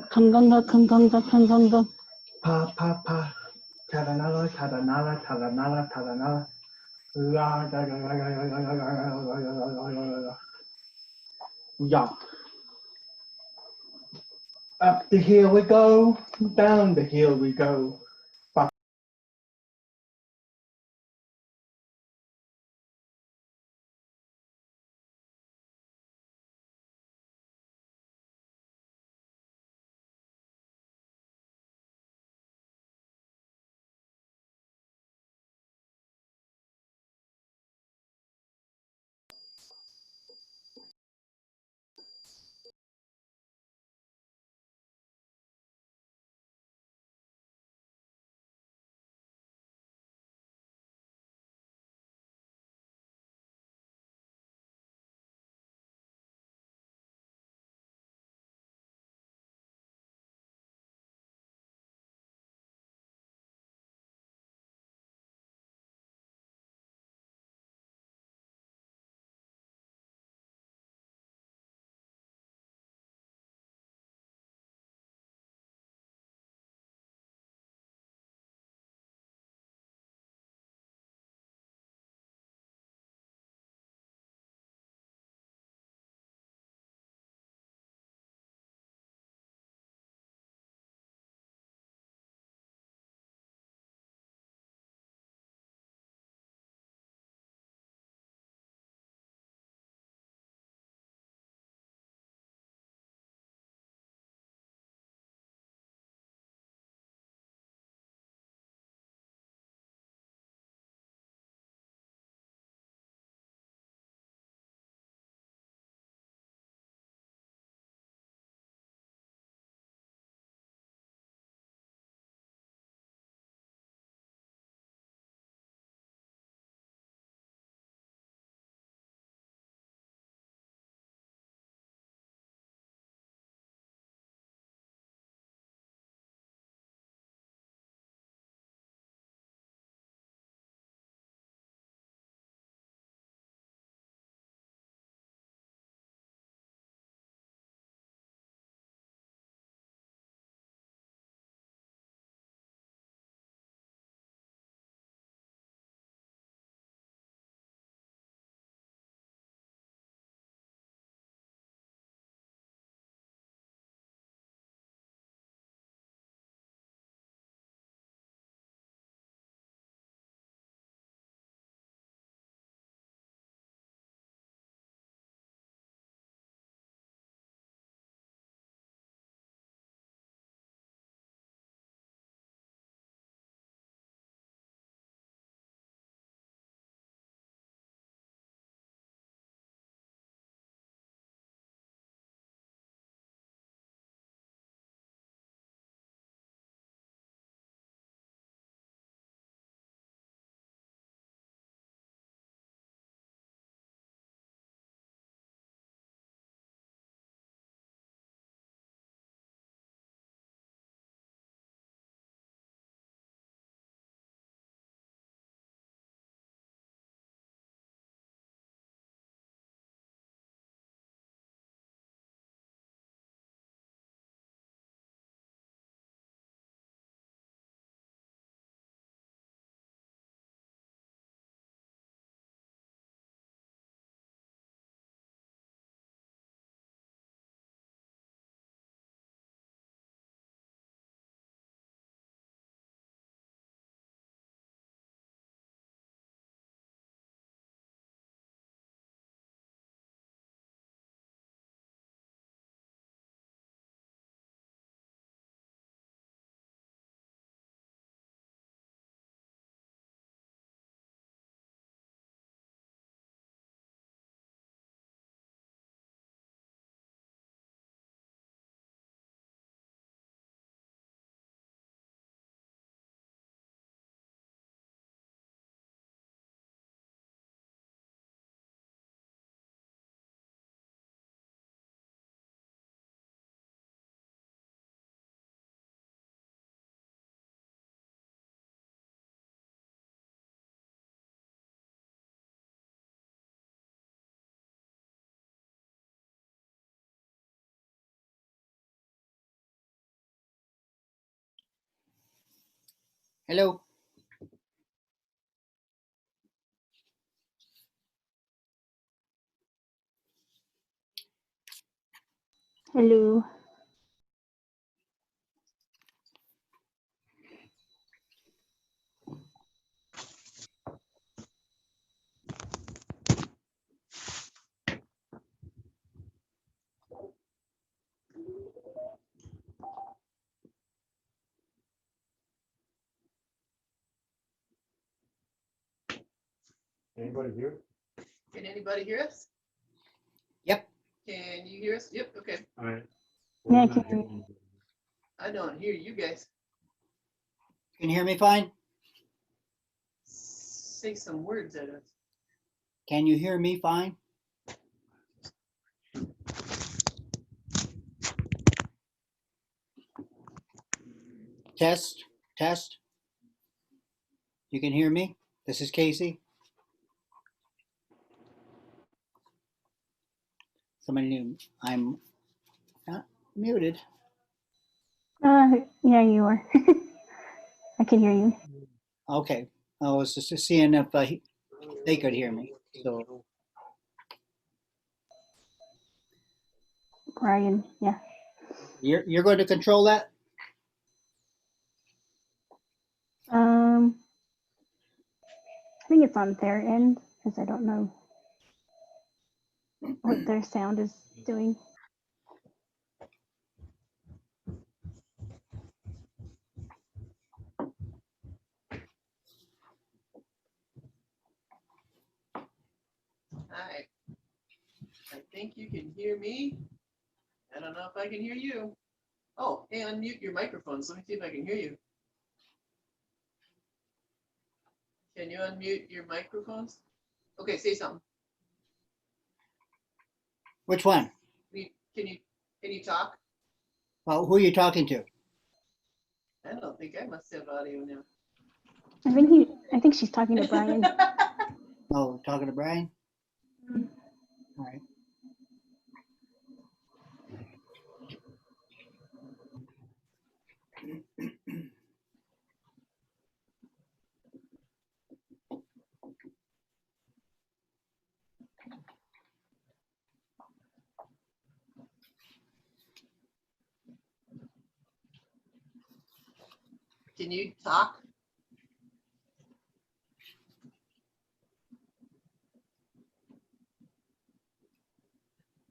강강강 파파파 타라나라 타라나라 타라나라 타라나라 yeah. Up the hill we go, down the hill we go. Hello. Hello. Anybody here? Can anybody hear us? Yep. Can you hear us? Yep, okay. All right. Yeah, I We're can not hear hearing you. I don't hear you guys. Can you hear me fine? Say some words at us. Can you hear me fine? Test, test. You can hear me? This is Casey. Somebody new. I'm not muted. Yeah, you are. I can hear you. Okay. I was just seeing if they could hear me. So, Brian, yeah. you're going to control that? I think it's on their end because I don't know what their sound is doing. Hi. I think you can hear me. I don't know if I can hear you. Oh, hey, unmute your microphones. Let me see if I can hear you. Can you unmute your microphones? Okay, say something. Which one? Can you talk? Well, who are you talking to? I don't think I must have audio now. I think she's talking to Brian. Oh, talking to Brian? All right. Can you talk?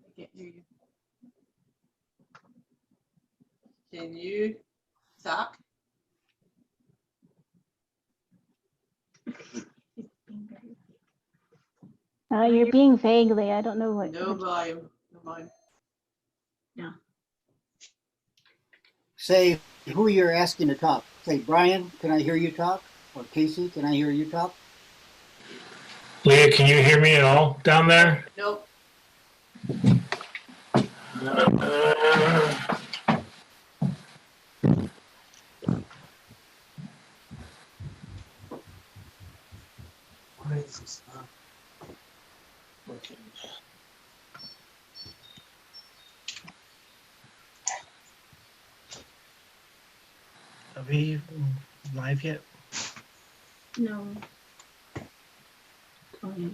I can't hear you. Can you talk? You're being vague, Leah. I don't know what. No volume. No volume. Say who you're asking to talk. Say, Brian, can I hear you talk? Or Casey, can I hear you talk? Leah, can you hear me at all down there? Nope. Why is this not working? Are we live yet? No. Oh, I can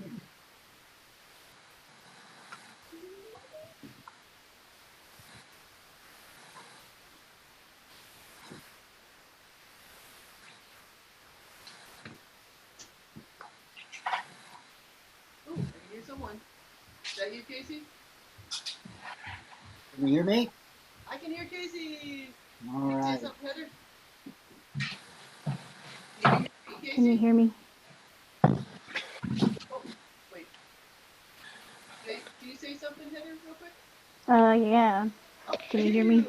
hear someone. Is that you, Casey? Can you hear me? I can hear Casey. All Can you say right. something, Heather? Can you hear me, Casey? Can you hear me? Oh, wait. Can you say something, Heather, real quick? Yeah. Oh, Can I you hear me?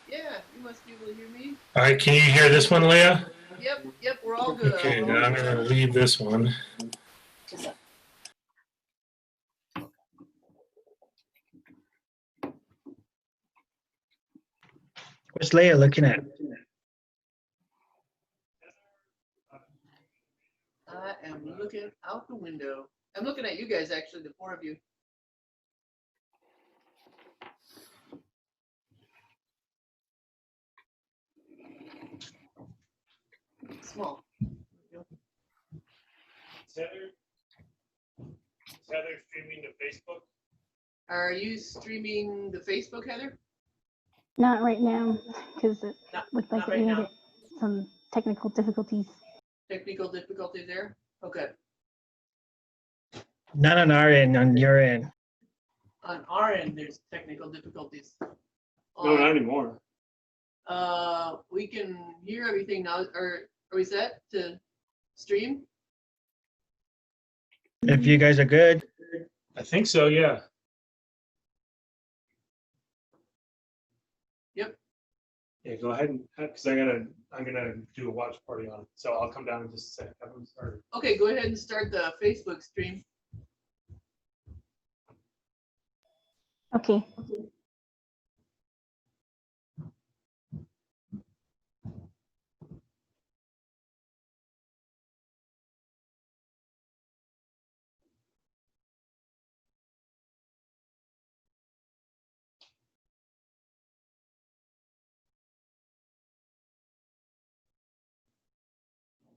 Yeah, you must be able to hear me. All right, can you hear this one, Leah? Yep, we're all good. Okay, now I'm gonna leave this one. What's Leah looking at? I am looking out the window. I'm looking at you guys, actually, the four of you. small. There we go. Is Heather streaming to Facebook? Are you streaming the Facebook, Heather? Not right now, because it Not, looked like not it right had now. some technical difficulties. Technical difficulty there? Okay. Not on our end, on your end. On our end, there's technical difficulties. No, not anymore. We can hear everything now. Are we set to stream? If you guys are good. I think so, yeah. Yep. Yeah, go ahead and, because I'm gonna do a watch party on it. So I'll come down in just a second. Have them started. Okay, go ahead and start the Facebook stream. Okay.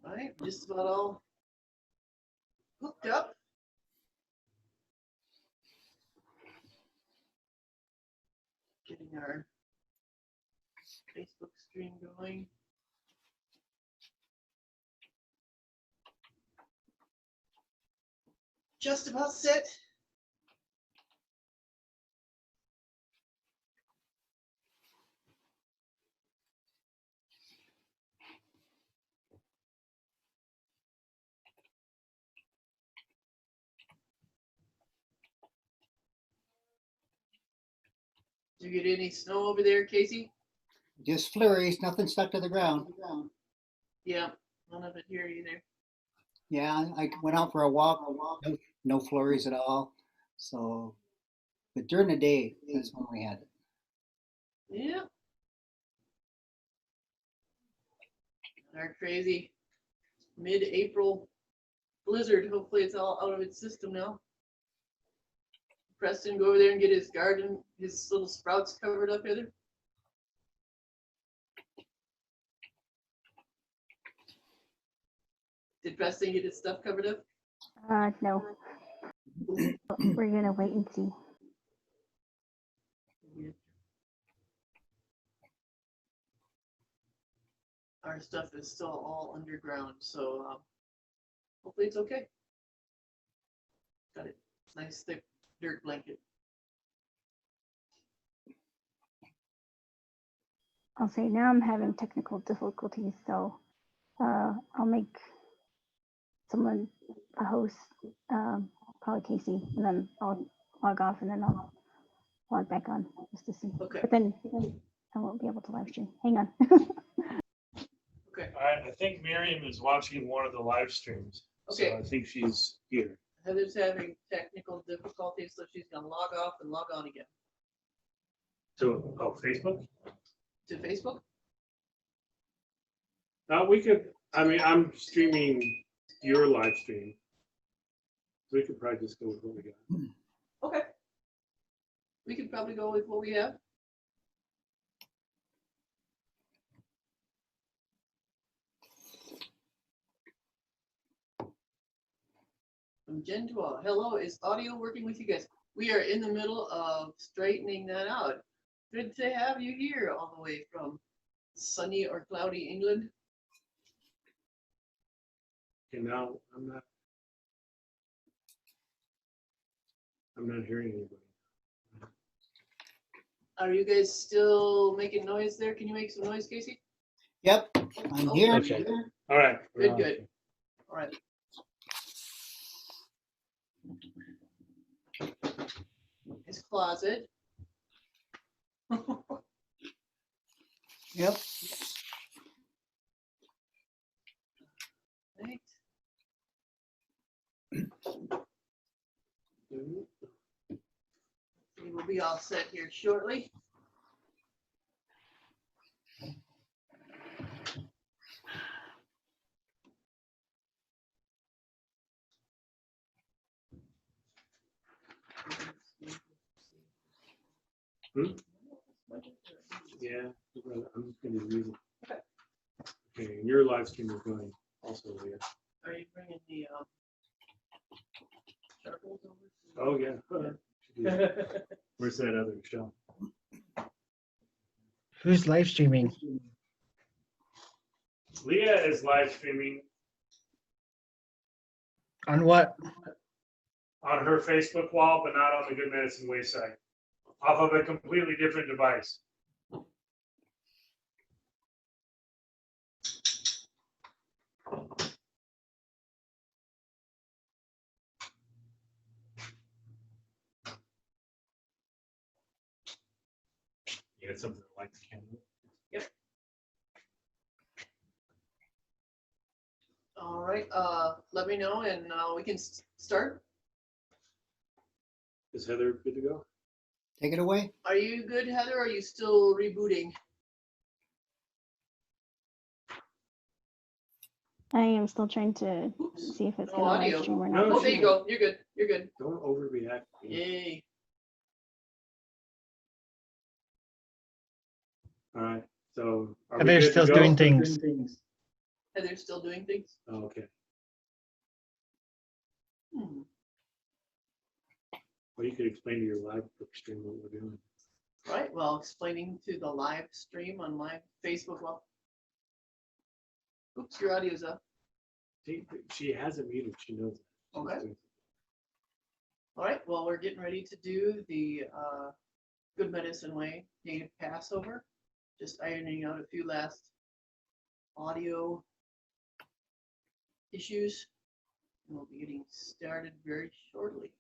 All right, just about all hooked up. Getting our Facebook stream going. Just about set. Did you get any snow over there, Casey? Just flurries, nothing stuck to the ground. Yeah, none of it here either. Yeah, I went out for a walk. No flurries at all. So, but during the day is when we had it. Yeah. Our crazy mid-April blizzard. Hopefully it's all out of its system now. Preston, go over there and get his garden, his little sprouts covered up, Heather. Did Preston get his stuff covered up? No. We're gonna wait and see. Our stuff is still all underground, so hopefully it's okay. Got it. Nice thick dirt blanket. I'll say now I'm having technical difficulties, so I'll make someone a host, probably Casey, and then I'll log off and then I'll log back on just to see. Okay. But then I won't be able to live stream. Hang on. Okay. All right, I think Miriam is watching one of the live streams. Okay. So I think she's here. Heather's having technical difficulties, so she's gonna log off and log on again. To Facebook? To Facebook? We could, I mean, I'm streaming your live stream. We could probably just go with what we got. Okay. We could probably go with what we have. From Jen to all. Hello, is audio working with you guys? We are in the middle of straightening that out. Good to have you here all the way from sunny or cloudy England. Okay, now I'm not hearing anybody. Are you guys still making noise there? Can you make some noise, Casey? Yep, I'm here. Okay. All right. Good, good. All right. His closet. Yep. Right. We will be all set here shortly. Yeah, I'm just gonna use it. Okay, and your live stream is going also, Leah. Are you bringing the charcoals over? Oh, yeah. Where's that other show? Who's live streaming? Leah is live streaming On what? on her Facebook wall, but not on the Good Medicine Way site, off of a completely different device. You had something like the candle. All right, let me know and we can start. Is Heather good to go? Take it away. Are you good, Heather? Or are you still rebooting? I am still trying to see if it's No going to audio. live stream or No, not. Oh, there you go. You're good. You're good. Don't overreact. Yay. All right, so. are we Heather's good to still go? doing things. Heather's still doing things? Oh, okay. Hmm. Well, you could explain to your live stream what we're doing. Right, well, explaining to the live stream on my Facebook wall. Oops, your audio's up. She has it muted, she knows that. She's Okay. doing- All right, well, we're getting ready to do the Good Medicine Way Native Passover. Just ironing out a few last audio issues. And we'll be getting started very shortly.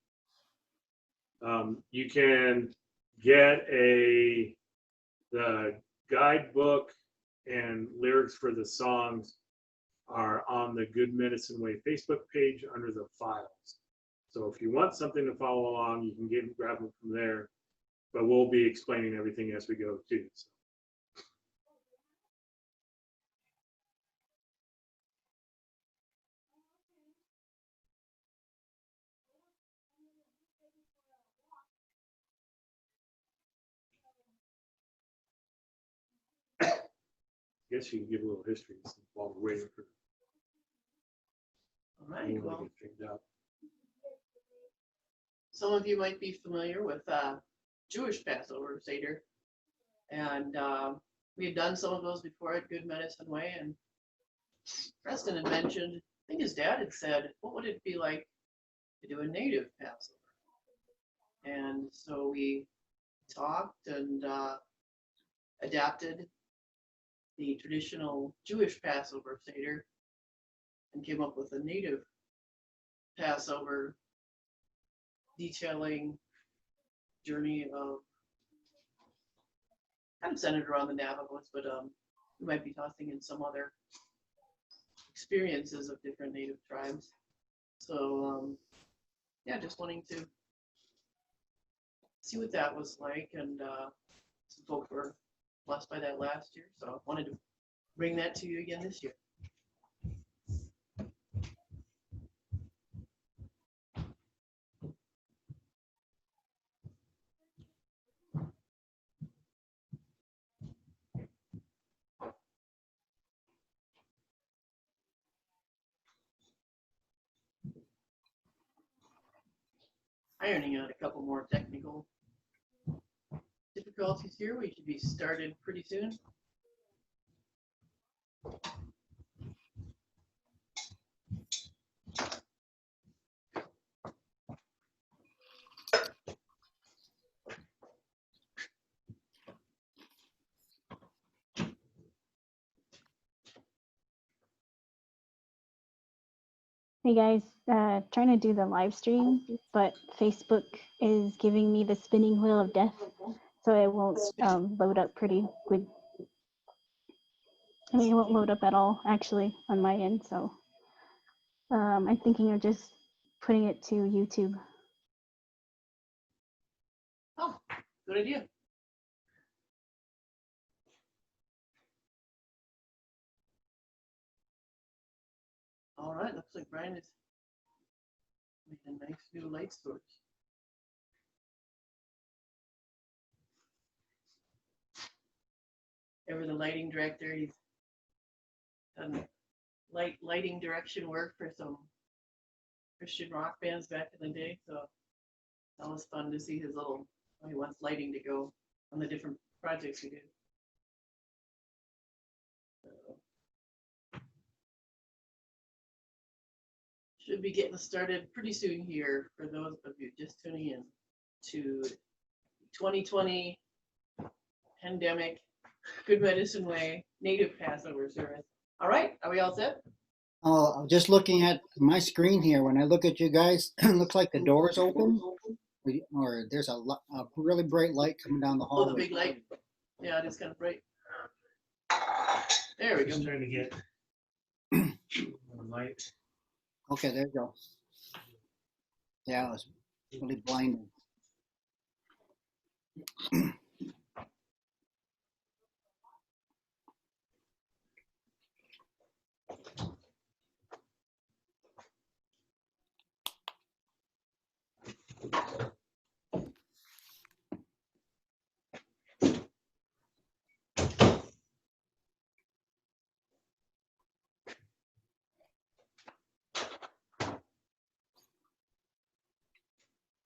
You can get the guidebook and lyrics for the songs are on the Good Medicine Way Facebook page under the files. So if you want something to follow along, you can grab them from there. But we'll be explaining everything as we go too. So. I guess you can give a little history while we're waiting for All right, anyone to well, get figured out. some of you might be familiar with Jewish Passover Seder. And we had done some of those before at Good Medicine Way. And Preston had mentioned, I think his dad had said, what would it be like to do a native Passover? And so we talked and adapted the traditional Jewish Passover Seder and came up with a native Passover detailing journey of kind of centered around the Navajos, but we might be tossing in some other experiences of different native tribes. So yeah, just wanting to see what that was like, and some folks were blessed by that last year, so I wanted to bring that to you again this year. Ironing out a couple more technical difficulties here. We should be started pretty soon. Hey guys, trying to do the live stream, but Facebook is giving me the spinning wheel of death, so it won't load up pretty good. I mean, it won't load up at all, actually, on my end, so I'm thinking of just putting it to YouTube. Oh, good idea. All right, looks like Brian has made a nice new light source. Ever the lighting director, he's done lighting direction work for some Christian rock bands back in the day. So that was fun to see his little, how he wants lighting to go on the different projects we did. So, should be getting started pretty soon here for those of you just tuning in to 2020 pandemic, Good Medicine Way, Native Passover service. All right, are we all set? Oh, I'm just looking at my screen here. When I look at you guys, it looks like the door's open, or there's a really bright light coming down the Oh, the hallway. big light. Yeah, it is kind of bright. There we go. Just trying to get light. Okay, there you go. Yeah, it was really blinding.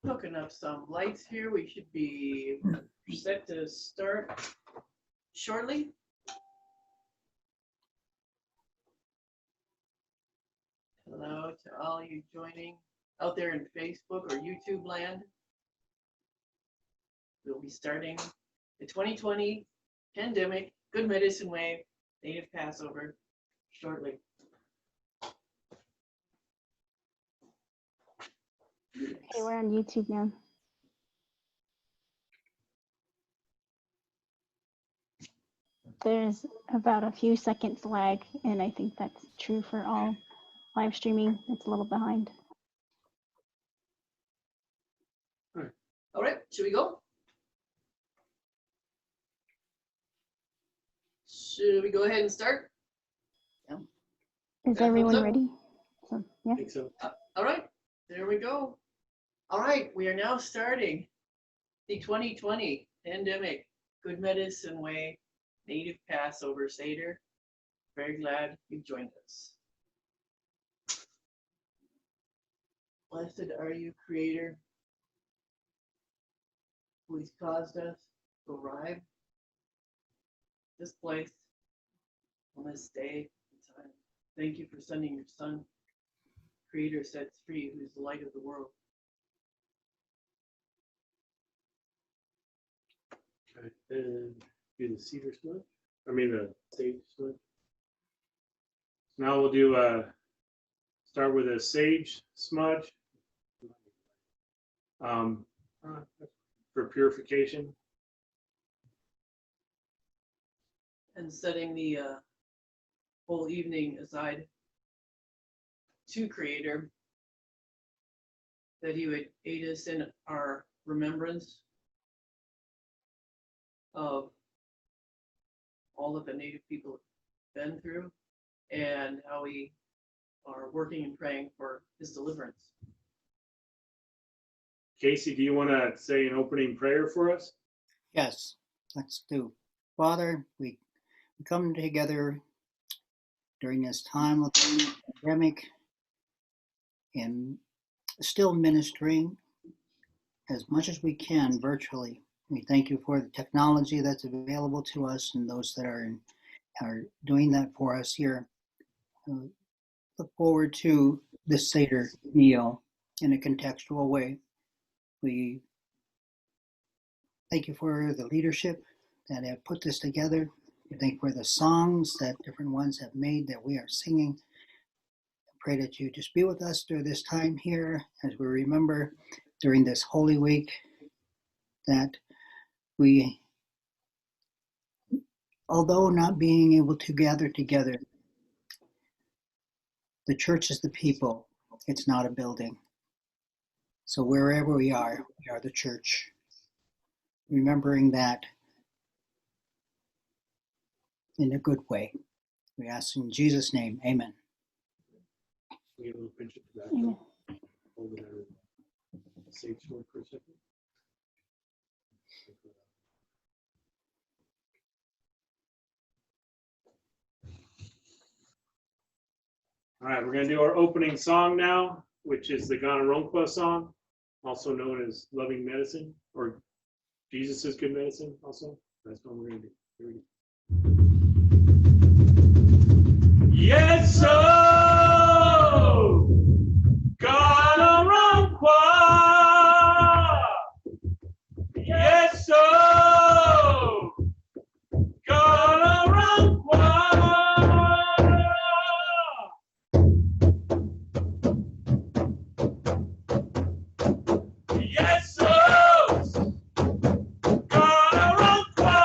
Hooking up some lights here. We should be set to start shortly. Hello to all you joining out there in Facebook or YouTube land. We'll be starting the 2020 pandemic Good Medicine Way Native Passover shortly. Okay, we're on YouTube now. There's about a few seconds lag, and I think that's true for all live streaming. It's a little behind. All right, should we go? Should we go ahead and start? Is Yeah, everyone thumbs up. ready? So, yeah. I think so. All right, there we go. All right, we are now starting the 2020 pandemic Good Medicine Way Native Passover Seder. Very glad you joined us. Blessed are you, Creator, who has caused us to arrive this place on this day and time. Thank you for sending your Son. Creator sets free, who is the light of the world. Okay, and do the cedar smudge. I mean the sage smudge. Now we'll do start with a sage smudge for purification. And setting the whole evening aside to Creator, that He would aid us in our remembrance of all that the Native people have been through and how we are working and praying for His deliverance. Casey, do you want to say an opening prayer for us? Yes, let's do. Father, we come together during this time of the pandemic and still ministering as much as we can virtually. We thank you for the technology that's available to us and those that are doing that for us here. Look forward to this Seder meal in a contextual way. We thank you for the leadership that have put this together. We thank you for the songs that different ones have made that we are singing. I pray that you just be with us during this time here as we remember during this Holy Week that we, although not being able to gather together, the church is the people, it's not a building. So wherever we are the church. Remembering that in a good way. We ask in Jesus' name, amen. We have a little pinch of tobacco. Amen. Hold it at a sage sword for a second. All right, we're going to do our opening song now, which is the Ganaronkwa song, also known as Loving Medicine, or Jesus is Good Medicine also. That's what we're going to do. Here we go. Yes, so Ganaronkwa. Yes, so Ganaronkwa. Yes, so Ganaronkwa.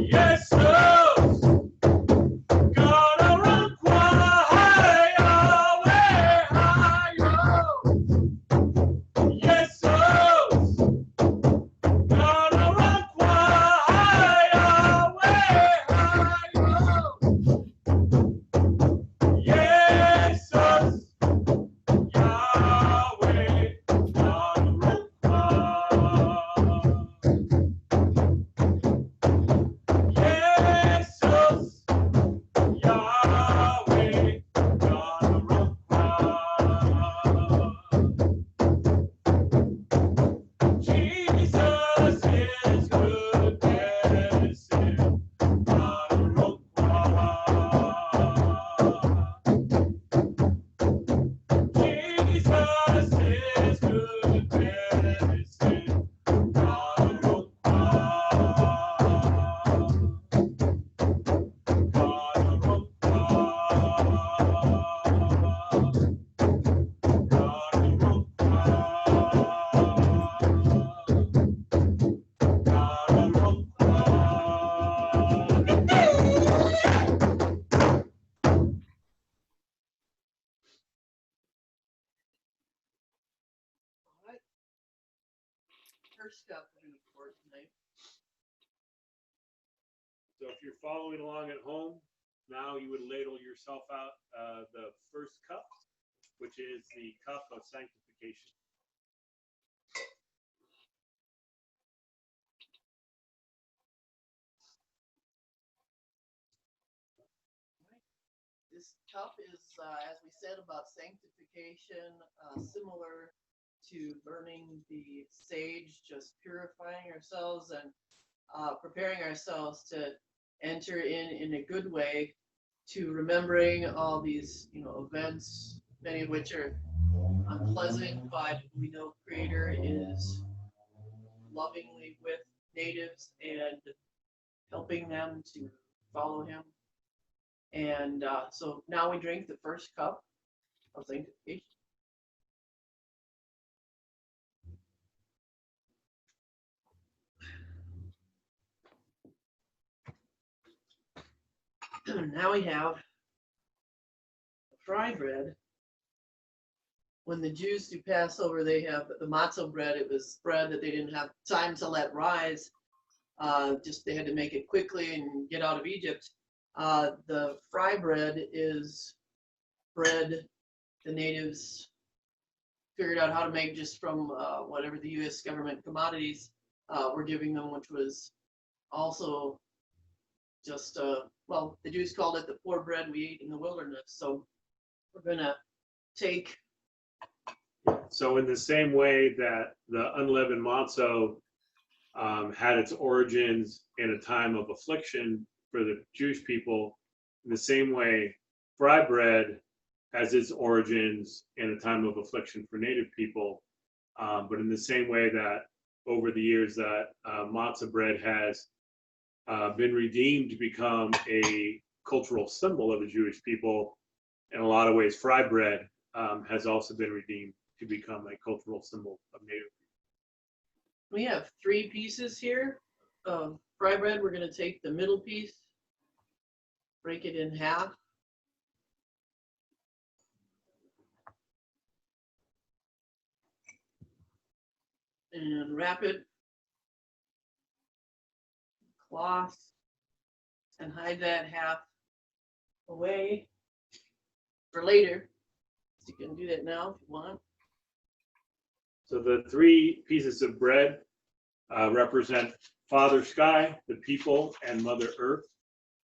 Yes, so First up for tonight. So if you're following along at home, now you would ladle yourself out the first cup, which is the cup of sanctification. This cup is, as we said, about sanctification, similar to burning the sage, just purifying ourselves and preparing ourselves to enter in a good way to remembering all these, events, many of which are unpleasant, but we know Creator is lovingly with natives and helping them to follow Him. And so now we drink the first cup of sanctification. Now we have fry bread. When the Jews do Passover, they have the matzo bread. It was bread that they didn't have time to let rise. Just they had to make it quickly and get out of Egypt. The fry bread is bread the natives figured out how to make just from whatever the U.S. government commodities were giving them, which was also just, well, the Jews called it the poor bread we ate in the wilderness. So we're going to take. So in the same way that the unleavened matzo had its origins in a time of affliction for the Jewish people, in the same way, fry bread has its origins in a time of affliction for Native people, but in the same way that over the years that matzah bread has been redeemed to become a cultural symbol of the Jewish people, in a lot of ways, fry bread has also been redeemed to become a cultural symbol of Native people. We have 3 pieces here of fry bread. We're going to take the middle piece, break it in half. And wrap it cloth and hide that half away for later. So you can do that now if you want. So the 3 pieces of bread represent Father Sky, the people, and Mother Earth.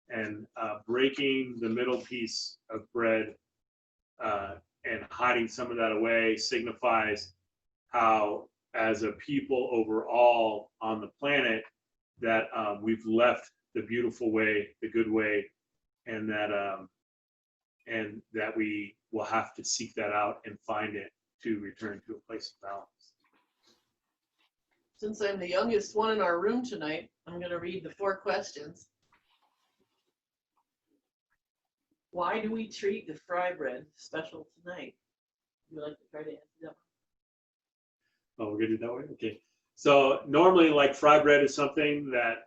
And breaking the middle piece of bread and hiding some of that away signifies how, as a people overall on the planet, that we've left the beautiful way, the good way, and that we will have to seek that out and find it to return to a place of balance. Since I'm the youngest one in our room tonight, I'm going to read the 4 questions. Why do we treat the fry bread special tonight? Would you like to try to answer that one? Oh, we're gonna do it that way? Okay. So normally, like, fry bread is something that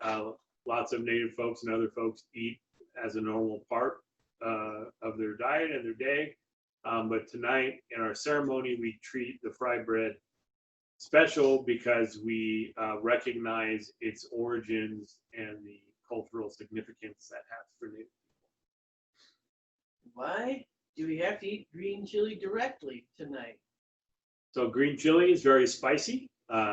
lots of Native folks and other folks eat as a normal part of their diet and their day. But tonight in our ceremony, we treat the fry bread special because we recognize its origins and the cultural significance that has for Native people. Why do we have to eat green chili directly tonight? So green chili is very spicy.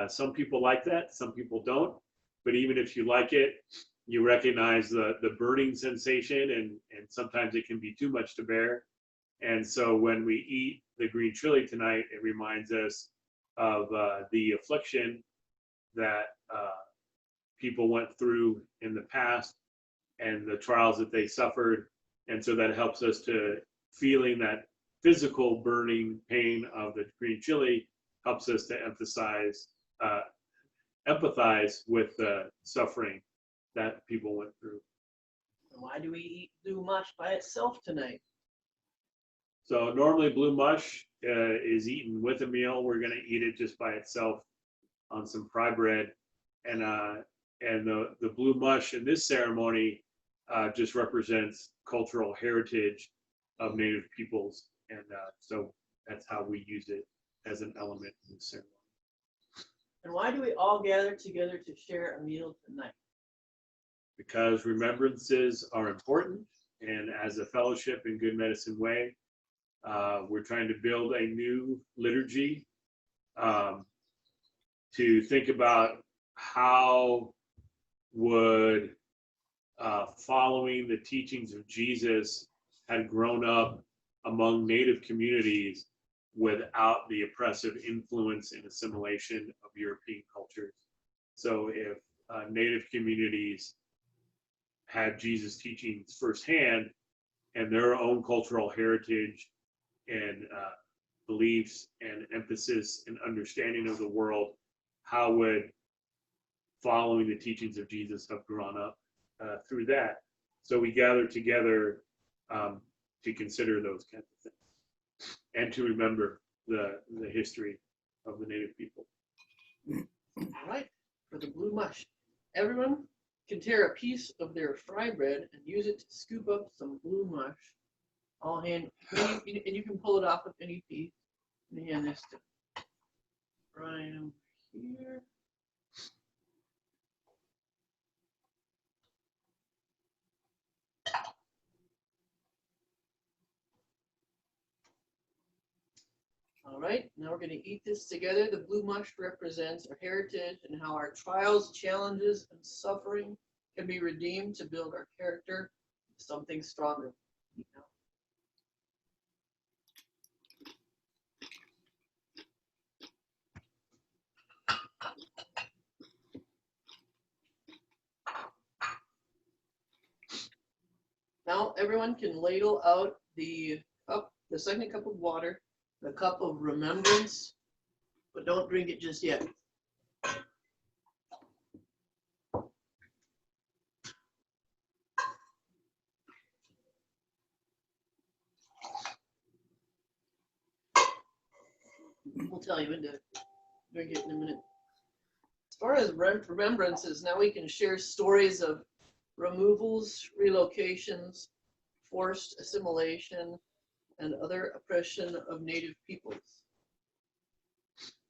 Some people like that, some people don't. But even if you like it, you recognize the burning sensation, and sometimes it can be too much to bear. And so when we eat the green chili tonight, it reminds us of the affliction that people went through in the past and the trials that they suffered. And so that helps us to feeling that physical burning pain of the green chili helps us to empathize with the suffering that people went through. And why do we eat blue mush by itself tonight? So normally blue mush is eaten with a meal. We're going to eat it just by itself on some fry bread, and the blue mush in this ceremony just represents cultural heritage of Native peoples, and so that's how we use it as an element in the ceremony. And why do we all gather together to share a meal tonight? Because remembrances are important, and as a fellowship in Good Medicine Way, we're trying to build a new liturgy to think about how would following the teachings of Jesus had grown up among Native communities without the oppressive influence and assimilation of European cultures. So if Native communities had Jesus' teachings firsthand and their own cultural heritage and beliefs and emphasis and understanding of the world, how would following the teachings of Jesus have grown up through that? So we gather together to consider those kinds of things and to remember the history of the Native people. All right, for the blue mush, everyone can tear a piece of their fry bread and use it to scoop up some blue mush. All hand, and you can pull it off with any piece. Let me hand this to Brian here. All right, now we're going to eat this together. The blue mush represents our heritage and how our trials, challenges, and suffering can be redeemed to build our character into something stronger. Now everyone can ladle out the cup, the second cup of water, the cup of remembrance, but don't drink it just yet. We'll tell you when to drink it in a minute. As far as remembrances, now we can share stories of removals, relocations, forced assimilation, and other oppression of Native peoples.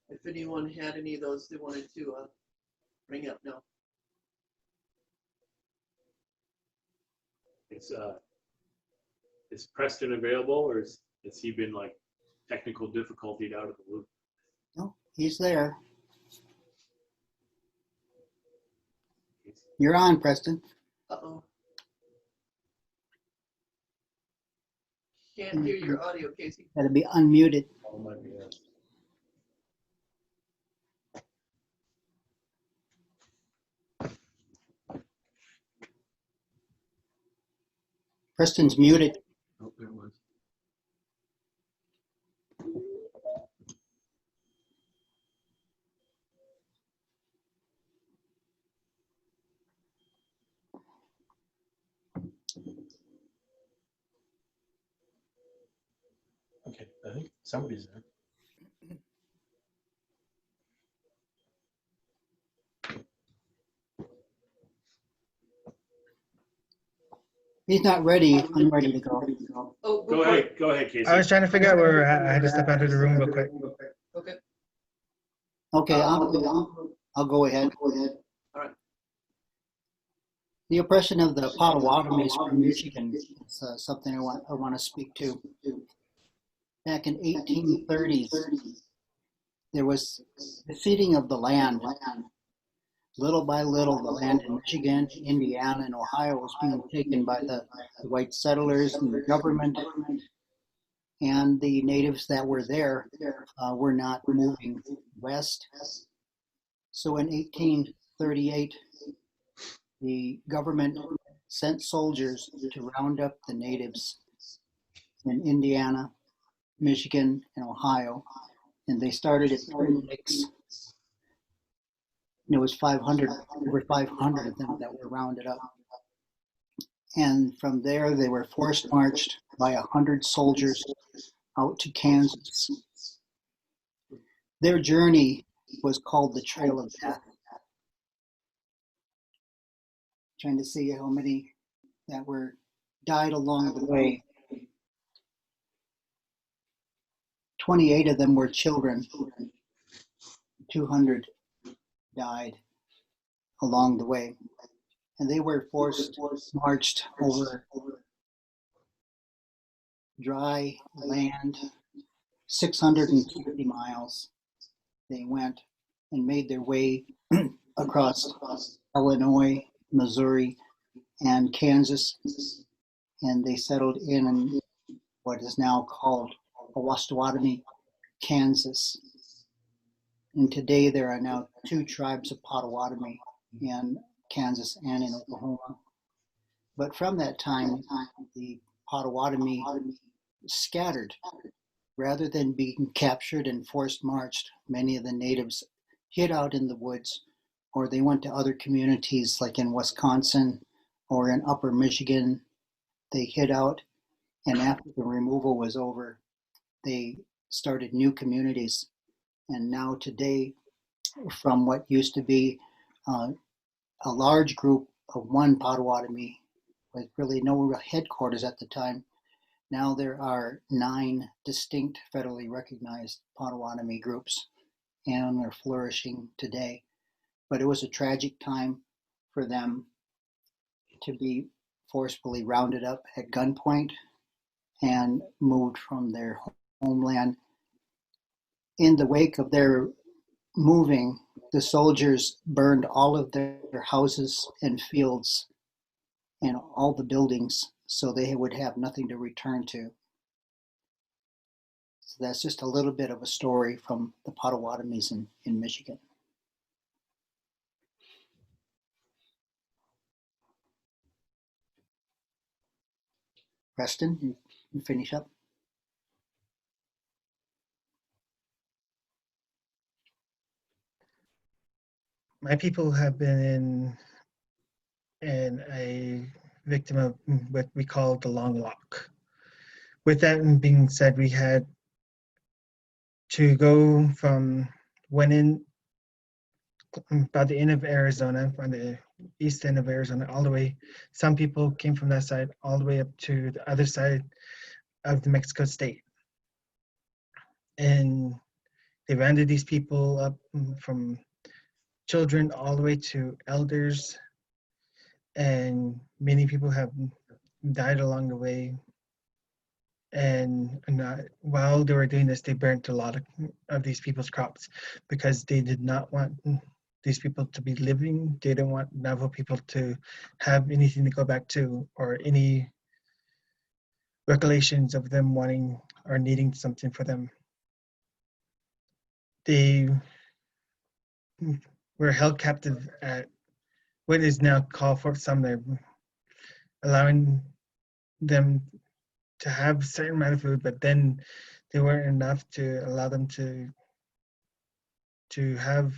If anyone had any of those they wanted to bring up now. Is Preston available, or has he been like technical difficulty out of the loop? No, he's there. You're on, Preston. Uh-oh. Can't hear your audio, Casey. Gotta be unmuted. Oh, might be it. Preston's muted. Oh, there it was. Okay, I think somebody's there. He's not ready. I'm ready to go. Oh, Go for it. ahead, Casey. I was trying to figure out where I had to step out of the room real quick. Okay. Okay, I'll go ahead. All right. The oppression of the Potawatomis from Michigan is something I want to speak to. Back in 1830s, there was the ceding of the land. Little by little, the land in Michigan, Indiana, and Ohio was being taken by the white settlers and the government, and the natives that were there were not moving west. So in 1838, the government sent soldiers to round up the natives in Indiana, Michigan, and Ohio, and they started at Twin Lakes. There was over 500 of them that were rounded up. And from there, they were forced marched by 100 soldiers out to Kansas. Their journey was called the Trail of Death. Trying to see how many that died along the way. 28 of them were children. 200 died along the way. And they were marched over dry land, 650 miles. They went and made their way across Illinois, Missouri, and Kansas, and they settled in what is now called Owasawatami, Kansas. And today there are now 2 tribes of Potawatomi in Kansas and in Oklahoma. But from that time, the Potawatomi scattered. Rather than being captured and forced marched, many of the natives hid out in the woods, or they went to other communities like in Wisconsin or in Upper Michigan. They hid out, and after the removal was over, they started new communities. And now today, from what used to be a large group of one Potawatomi with really no headquarters at the time, now there are 9 distinct federally recognized Potawatomi groups, and they're flourishing today. But it was a tragic time for them to be forcefully rounded up at gunpoint and moved from their homeland. In the wake of their moving, the soldiers burned all of their houses and fields and all the buildings, so they would have nothing to return to. So that's just a little bit of a story from the Potawatomis in Michigan. Preston? and finish up. My people have been in a victim of what we call the long lock. With that being said, we had to go from went in by the end of Arizona, on the east end of Arizona, all the way. Some people came from that side all the way up to the other side of the Mexico state. And they rounded these people up from children all the way to elders. And many people have died along the way. And while they were doing this, they burnt a lot of these people's crops because they did not want these people to be living. They didn't want Navajo people to have anything to go back to or any recollections of them wanting or needing something for them. They were held captive at what is now called Fort Sumner, allowing them to have a certain amount of food, but then they weren't enough to allow them to have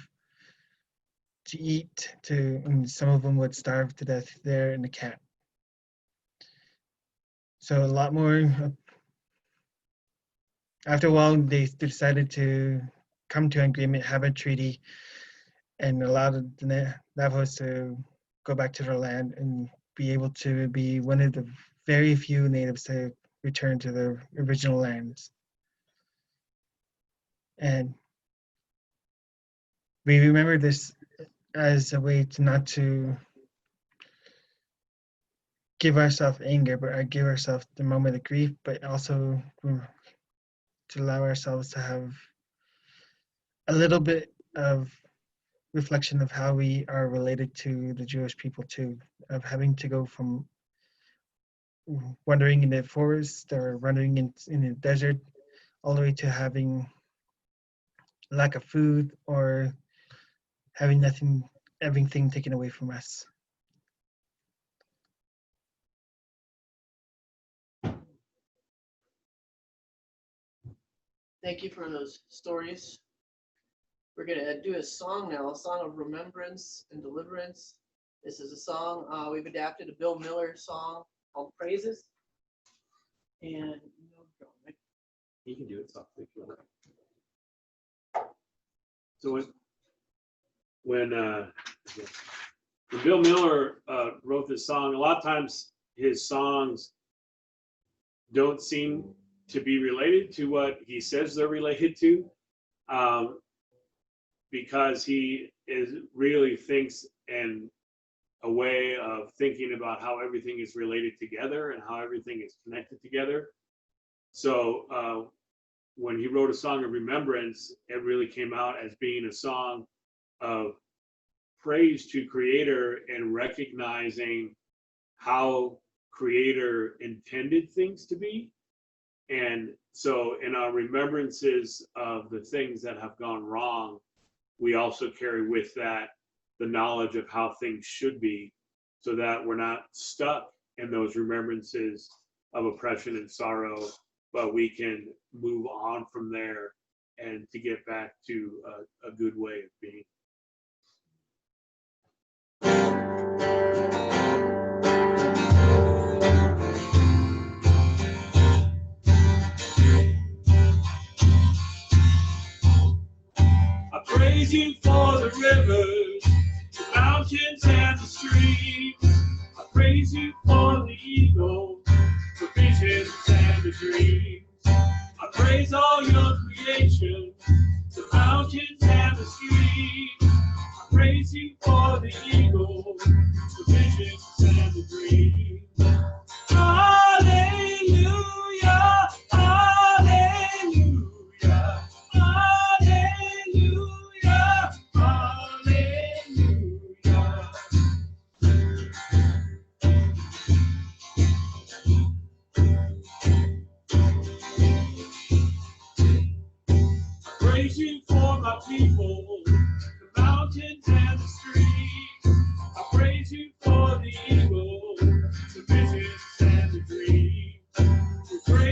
to eat. And some of them would starve to death there in the camp. So a lot more. After a while, they decided to come to an agreement, have a treaty, and allow the Navajos to go back to their land and be able to be one of the very few natives to return to their original lands. And we remember this as a way to not to give ourselves anger, but give ourselves the moment of grief, but also to allow ourselves to have a little bit of reflection of how we are related to the Jewish people too, of having to go from wandering in the forest or wandering in the desert all the way to having lack of food or having everything taken away from us. Thank you for those stories. We're gonna do a song now, a song of remembrance and deliverance. This is a song we've adapted a Bill Miller song called Praises. And You can do it softly if you want. So when Bill Miller wrote this song, a lot of times his songs don't seem to be related to what he says they're related to, because he really thinks in a way of thinking about how everything is related together and how everything is connected together. So when he wrote a song of remembrance, it really came out as being a song of praise to Creator and recognizing how Creator intended things to be. And so in our remembrances of the things that have gone wrong, we also carry with that the knowledge of how things should be, so that we're not stuck in those remembrances of oppression and sorrow, but we can move on from there and to get back to a good way of being. I praise you for the rivers, the mountains and the streams. I praise you for the eagles, the visions and the dreams. I praise all your creation, the mountains and the streams. I praise you for the eagles, the visions and the dreams. Hallelujah, hallelujah, hallelujah, hallelujah. Praise you for my people, the mountains and the streams. I praise you for the eagle, the visions and the dreams. We praise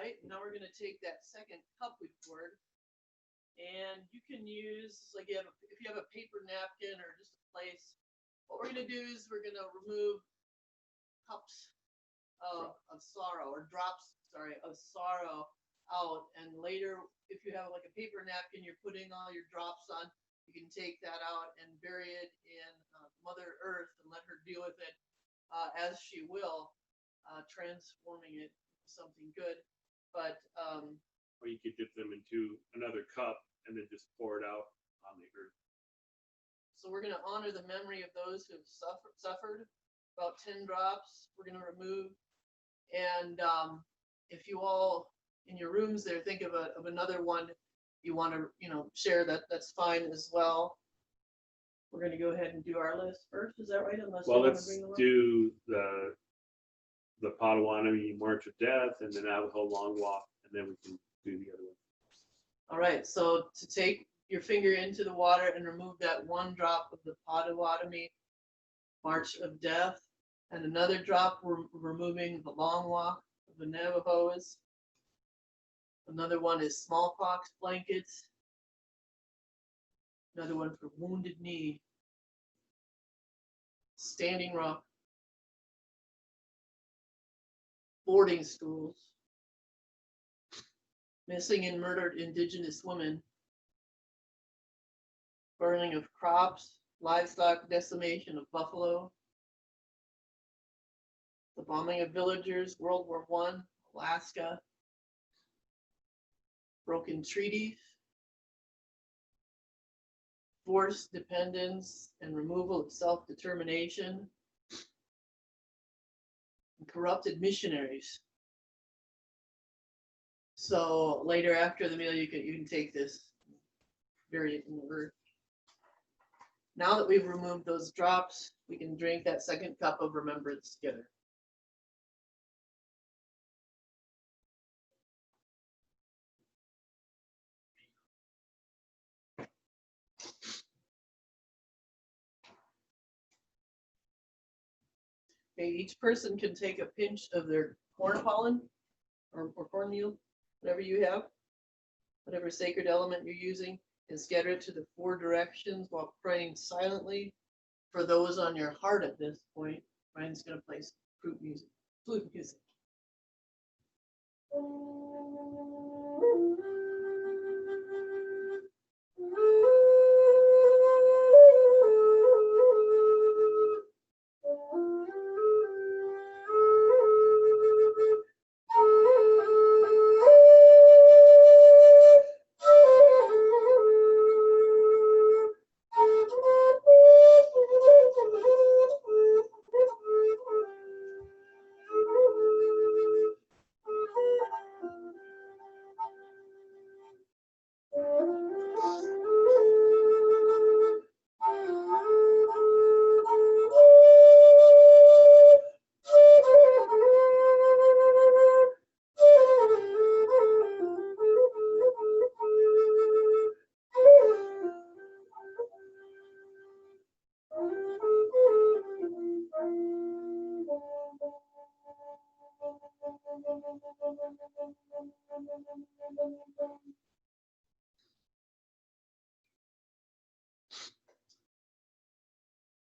right, now we're gonna take that second cup we poured, and you can use, like, if you have a paper napkin or just a place, what we're gonna do is we're gonna remove cups of sorrow, or drops, sorry, of sorrow out. And later, if you have like a paper napkin, you're putting all your drops on, you can take that out and bury it in Mother Earth and let her deal with it as she will, transforming it into something good. But Or you could dip them into another cup and then just pour it out on the earth. so we're going to honor the memory of those who have suffered. About 10 drops we're going to remove. And if you all in your rooms there think of another one you want to, share, that's fine as well. We're going to go ahead and do our list first. Is that right? Unless Well, you wanna let's bring them up? do the Potawatomi March of Death and the Navajo Long Walk, and then we can do the other one. All right. So to take your finger into the water and remove that one drop of the Potawatomi March of Death, and another drop we're removing the Long Walk of the Navajos. Another one is smallpox blankets. Another one for Wounded Knee. Standing Rock. Boarding schools. Missing and murdered Indigenous women. Burning of crops, livestock decimation of buffalo. The bombing of villagers, World War I, Alaska. Broken treaties. Forced dependence and removal of self-determination. And corrupted missionaries. So later after the meal, you can take this, bury it in the earth. Now that we've removed those drops, we can drink that second cup of remembrance together. Okay, each person can take a pinch of their corn pollen or cornmeal, whatever you have, whatever sacred element you're using, and scatter it to the 4 directions while praying silently. For those on your heart at this point, Ryan's going to play flute music.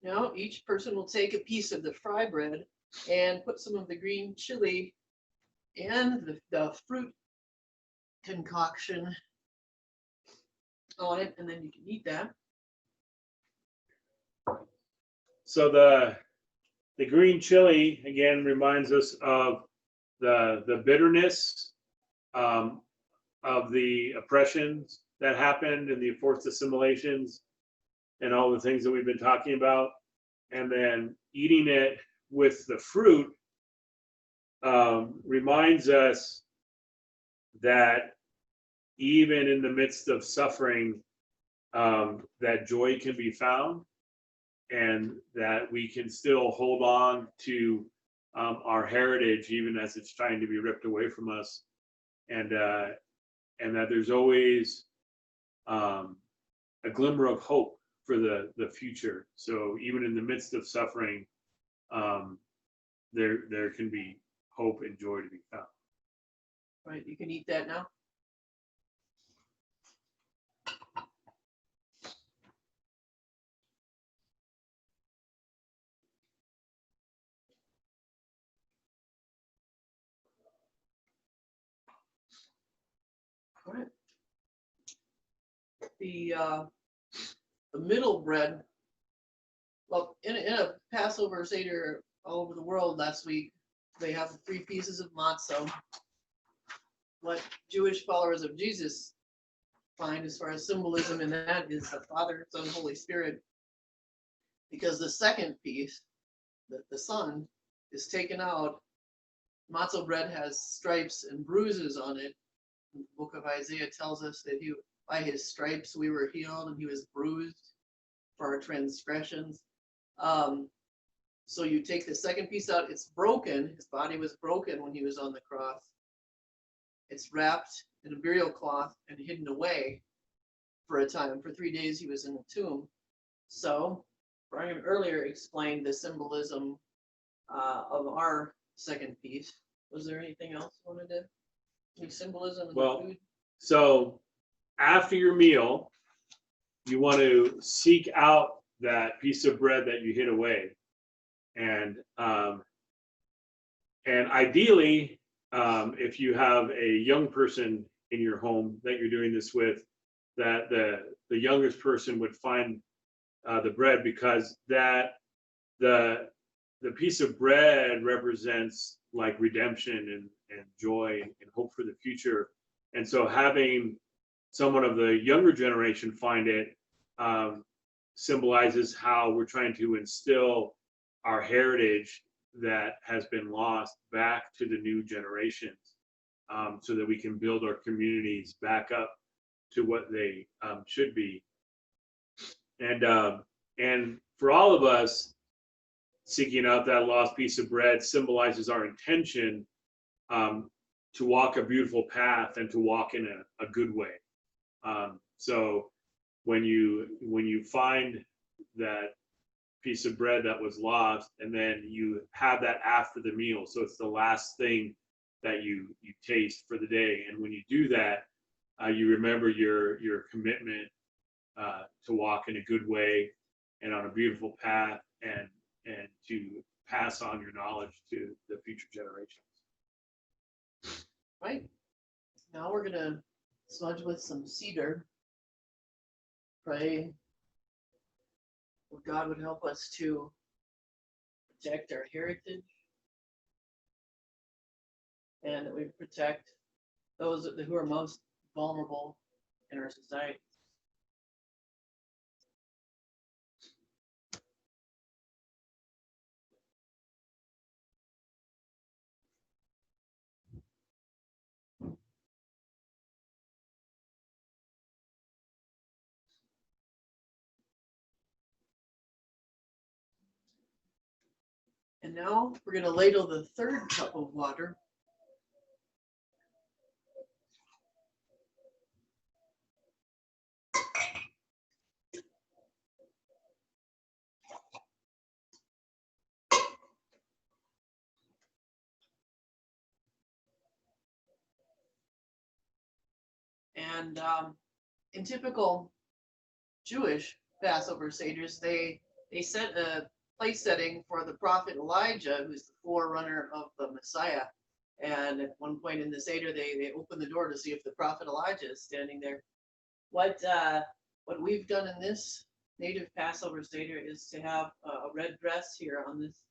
Now each person will take a piece of the fry bread and put some of the green chili and the fruit concoction on it, and then you can eat that. So the green chili again reminds us of the bitterness of the oppressions that happened and the forced assimilations and all the things that we've been talking about. And then eating it with the fruit reminds us that even in the midst of suffering, that joy can be found, and that we can still hold on to our heritage even as it's trying to be ripped away from us, and that there's always a glimmer of hope for the future. So even in the midst of suffering, there can be hope and joy to be found. Right, you can eat that now. All right. The middle bread, well, in a Passover Seder all over the world last week, they have the 3 pieces of matzah. What Jewish followers of Jesus find as far as symbolism in that is the Father, Son, Holy Spirit. Because the second piece, the Son, is taken out. Matzah bread has stripes and bruises on it. The book of Isaiah tells us that by his stripes we were healed, and he was bruised for our transgressions. So you take the second piece out, it's broken. His body was broken when he was on the cross. It's wrapped in a burial cloth and hidden away for a time. For 3 days he was in the tomb. So Brian earlier explained the symbolism of our second piece. Was there anything else you wanted to? Any symbolism of the food? So after your meal, you want to seek out that piece of bread that you hid away, and ideally, if you have a young person in your home that you're doing this with, that the youngest person would find the bread, because that the piece of bread represents like redemption and joy and hope for the future. And so having someone of the younger generation find it symbolizes how we're trying to instill our heritage that has been lost back to the new generations, so that we can build our communities back up to what they should be. And for all of us, seeking out that lost piece of bread symbolizes our intention to walk a beautiful path and to walk in a good way. So when you find that piece of bread that was lost, and then you have that after the meal, so it's the last thing that you taste for the day, and when you do that, you remember your commitment to walk in a good way and on a beautiful path, and to pass on your knowledge to the future generations. Right. Now we're gonna smudge with some cedar. Pray that God would help us to protect our heritage, and that we protect those who are most vulnerable in our society. And now we're going to ladle the third cup of water. And in typical Jewish Passover Seders, they set a place setting for the prophet Elijah, who's the forerunner of the Messiah. And at one point in the Seder, they open the door to see if the prophet Elijah is standing there. What we've done in this native Passover Seder is to have a red dress here on this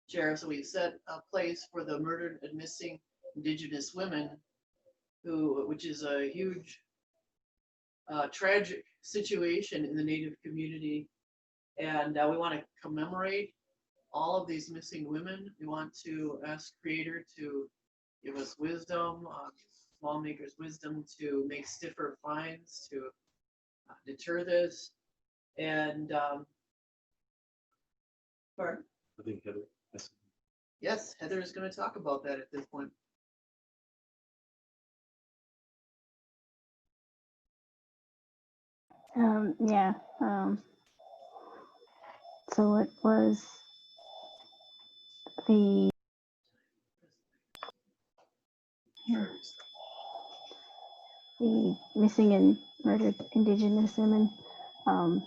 chair. So we set a place for the murdered and missing Indigenous women, which is a huge tragic situation in the Native community. And we want to commemorate all of these missing women. We want to ask Creator to give us wisdom, lawmakers' wisdom to make stiffer fines to deter this. And pardon? I think Heather. Yes, Heather is going to talk about that at this point. Yeah. So it was the the missing and murdered Indigenous women. Um,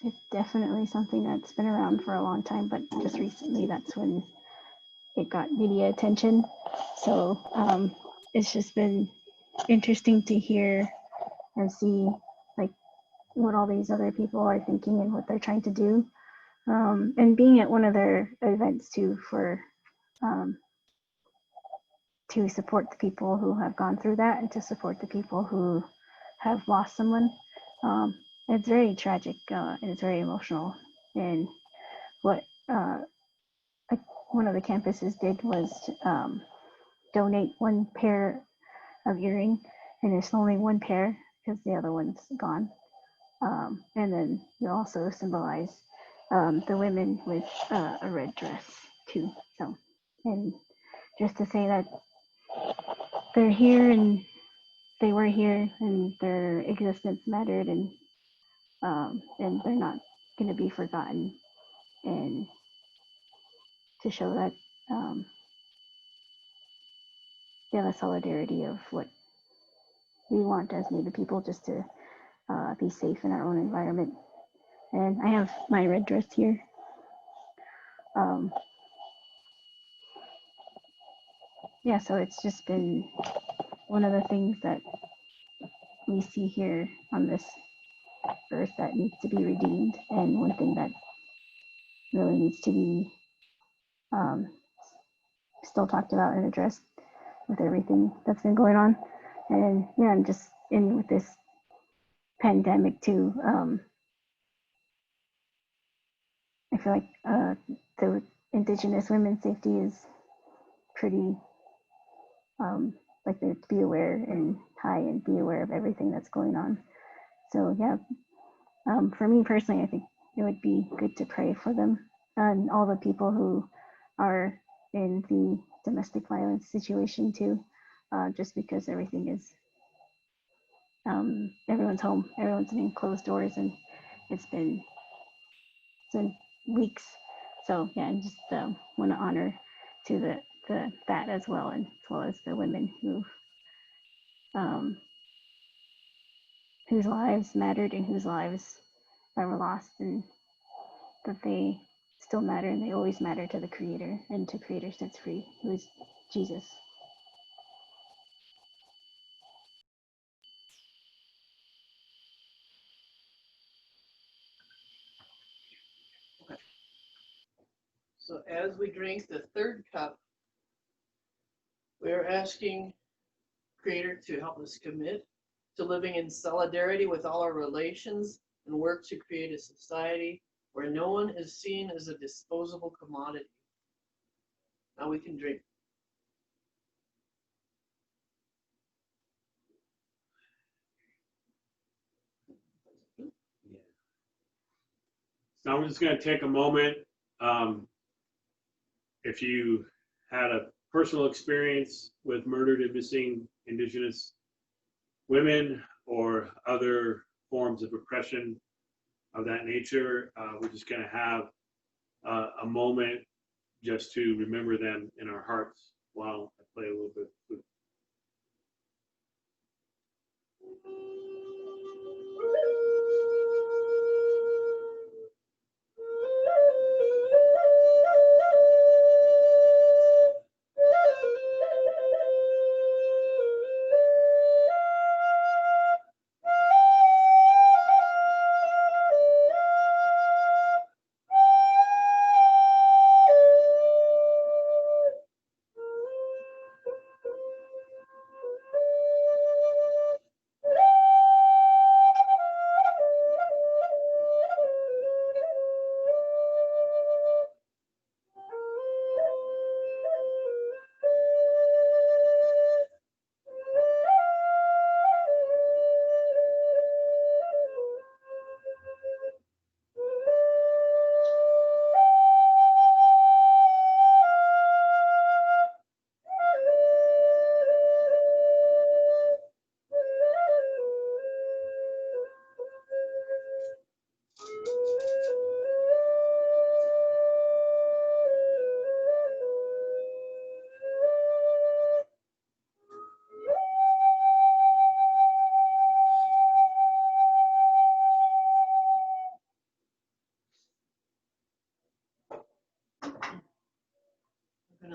it's definitely something that's been around for a long time, but just recently that's when it got media attention. So it's just been interesting to hear and see like what all these other people are thinking and what they're trying to do. And being at one of their events too for to support the people who have gone through that and to support the people who have lost someone. It's very tragic and it's very emotional. And what one of the campuses did was donate one pair of earring, and it's only one pair because the other one's gone. And then you also symbolize the women with a red dress too. So, and just to say that they're here and they were here and their existence mattered, and they're not going to be forgotten, and to show that the solidarity of what we want as Native people, just to be safe in our own environment. And I have my red dress here. Yeah, so it's just been one of the things that we see here on this earth that needs to be redeemed, and one thing that really needs to be still talked about and addressed with everything that's been going on. And yeah, I'm just in with this pandemic too. I feel like the Indigenous women's safety is pretty like they have to be aware and high and be aware of everything that's going on. So yeah, for me personally, I think it would be good to pray for them and all the people who are in the domestic violence situation too, just because everything is everyone's home, everyone's in closed doors, and it's been weeks. So yeah, I just want to honor to the that as well, and as well as the women who whose lives mattered and whose lives that were lost, and that they still matter and they always matter to the Creator and to Creator sets free, who is Jesus. So as we drink the third cup, we're asking Creator to help us commit to living in solidarity with all our relations and work to create a society where no one is seen as a disposable commodity. Now we can drink. Now we're just going to take a moment. If you had a personal experience with murdered and missing Indigenous women or other forms of oppression of that nature, we're just going to have a moment just to remember them in our hearts while I play a little bit.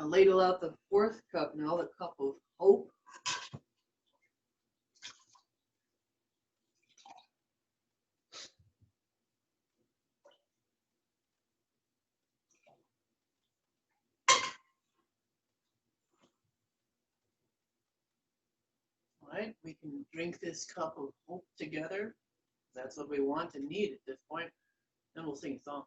ladle out the fourth cup now, the cup of hope. All right, we can drink this cup of hope together. That's what we want and need at this point. Then we'll sing a song.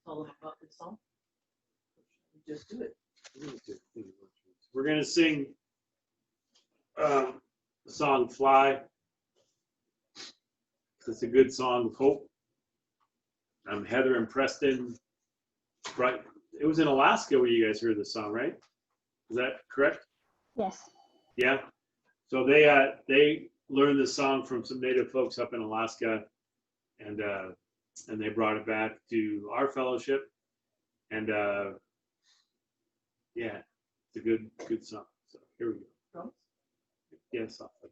Tell them about this song. Just do it. We're going to sing the song Fly. It's a good song of hope. Heather and Preston. Right. It was in Alaska where you guys heard this song, right? Is that correct? Yes. Yeah. So they learned this song from some Native folks up in Alaska, and they brought it back to our fellowship, and yeah, it's a good song. So here we go. Drums? Yeah, softly.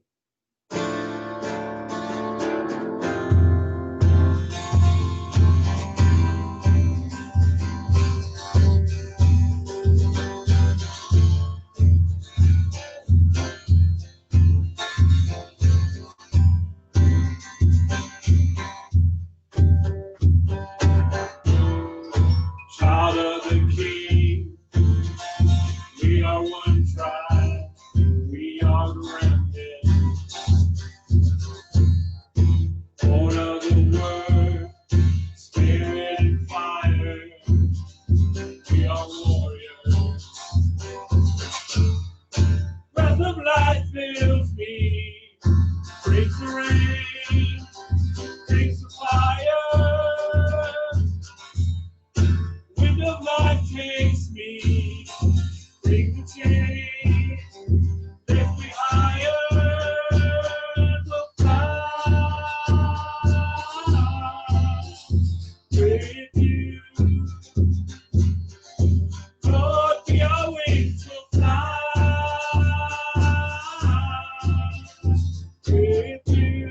Child of the King, we are one tribe, we are the remnant. Born of the Word, Spirit and fire, we are warriors. Breath of life fills me, breaks the rain, takes the fire. Wind of life takes me, break the chains, lift me higher, we'll fly with you. Lord, be our wings, we'll fly with you.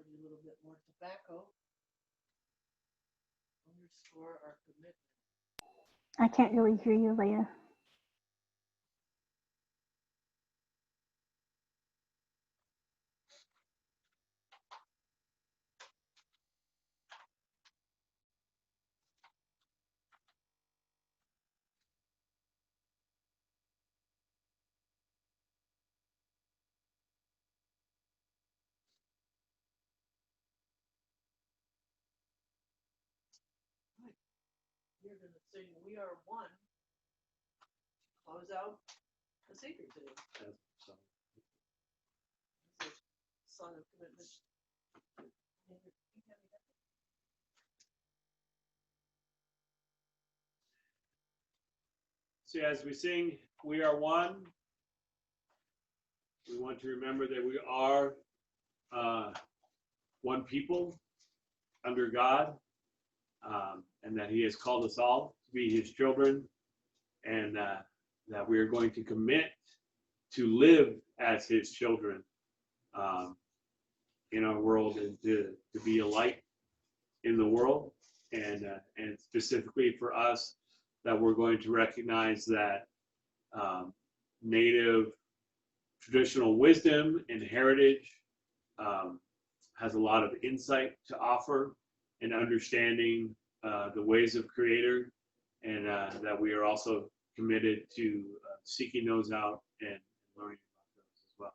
you a little bit more tobacco. Underscore our commitment. I can't really hear you, Leah. You're going to sing We Are One. Close out the sacred today. That's, It's a song of commitment. so as we sing We Are One, we want to remember that we are one people under God, and that He has called us all to be His children, and that we are going to commit to live as His children in our world, and to be a light in the world, and specifically for us, that we're going to recognize that Native traditional wisdom and heritage has a lot of insight to offer in understanding the ways of Creator, and that we are also committed to seeking those out and learning about those as well.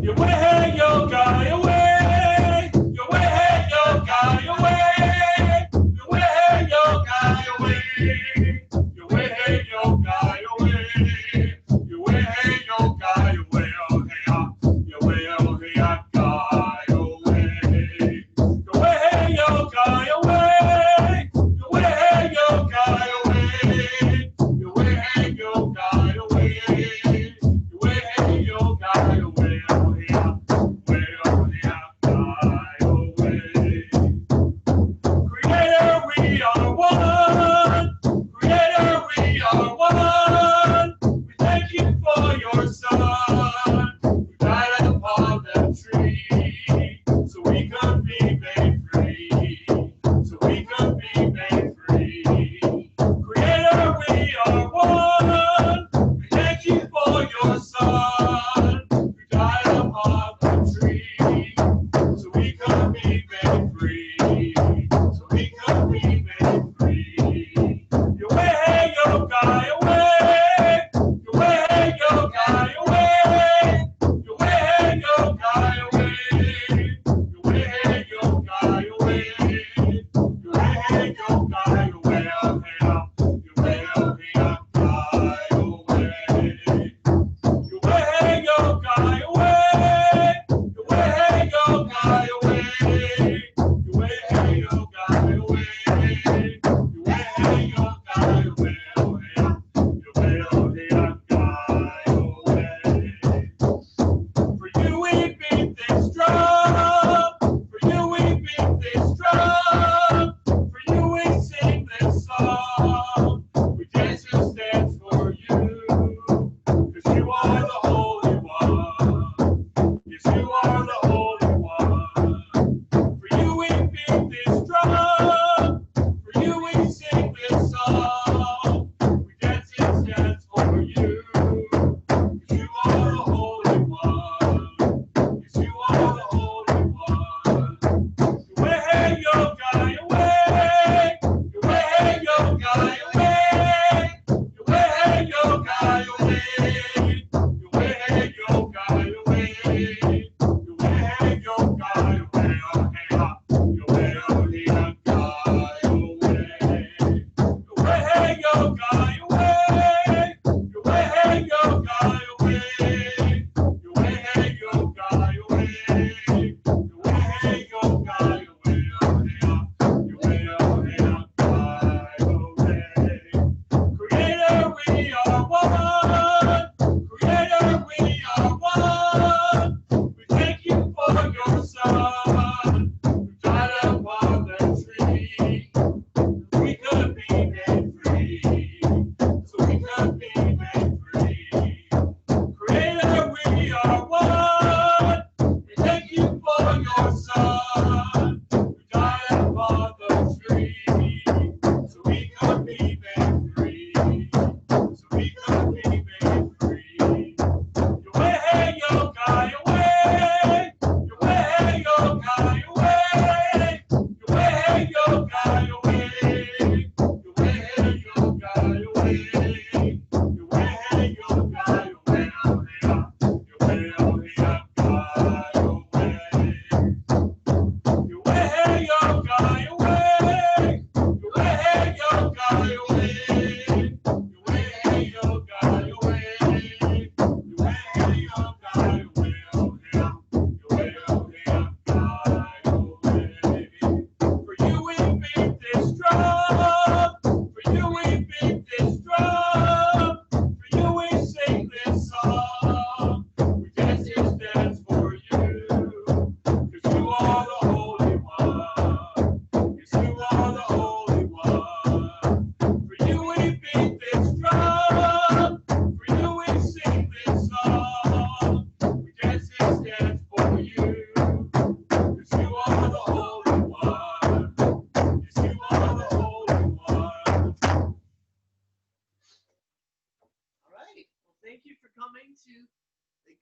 Your way, hey, yo, guy, your way. Your way, hey, yo, guy, your way. Your way, hey, yo, guy, your way. Your way, hey, yo, guy, your way. Your way, hey, yo, guy, your way, oh, hey, ah. Your way, oh, hey, ah, guy, your way. Your way, hey, yo, guy, your way. Your way, hey, yo, guy, your way. Your way, hey, yo, guy, your way. Your way, hey, yo, guy, your way, oh, hey, ah. Way, oh, hey, ah, guy, oh, way. Creator, we are one. Creator, we are one. We thank you for your Son, who died upon that tree, so we could be made free. So we could be made free. Creator, we are one. We thank you for your Son, who died upon the tree, so we could be made free. So we could be made free. Your way, hey, yo, guy, your way. Your way, hey, yo, guy, your way. Your way, hey, yo, guy, your way. Your way, hey, yo, guy, your way. Your way, hey, yo, guy, your way, oh, hey, oh. Your way, oh, hey, oh, guy, your way. Your way, hey, yo, guy, your way. Your way, hey, yo, guy, your way. Your way, hey, yo, guy, your way. Your way, hey, yo, guy, your way, oh, hey, oh. Your way, oh, hey, oh, guy, your way. For you we beat things strong. For you we beat things strong. For you we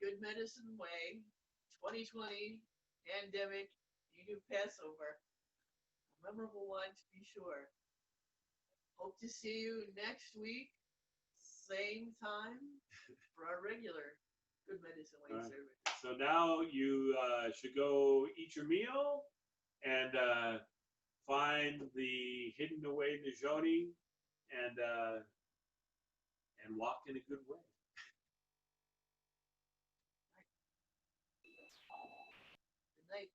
Good Medicine Way 2020 pandemic Indigenous Passover. A memorable one to be sure. Hope to see you next week, same time for our regular Good Medicine Way Right. service. So now you should go eat your meal and find the hidden away Nijoni and walk in a good way. Good night.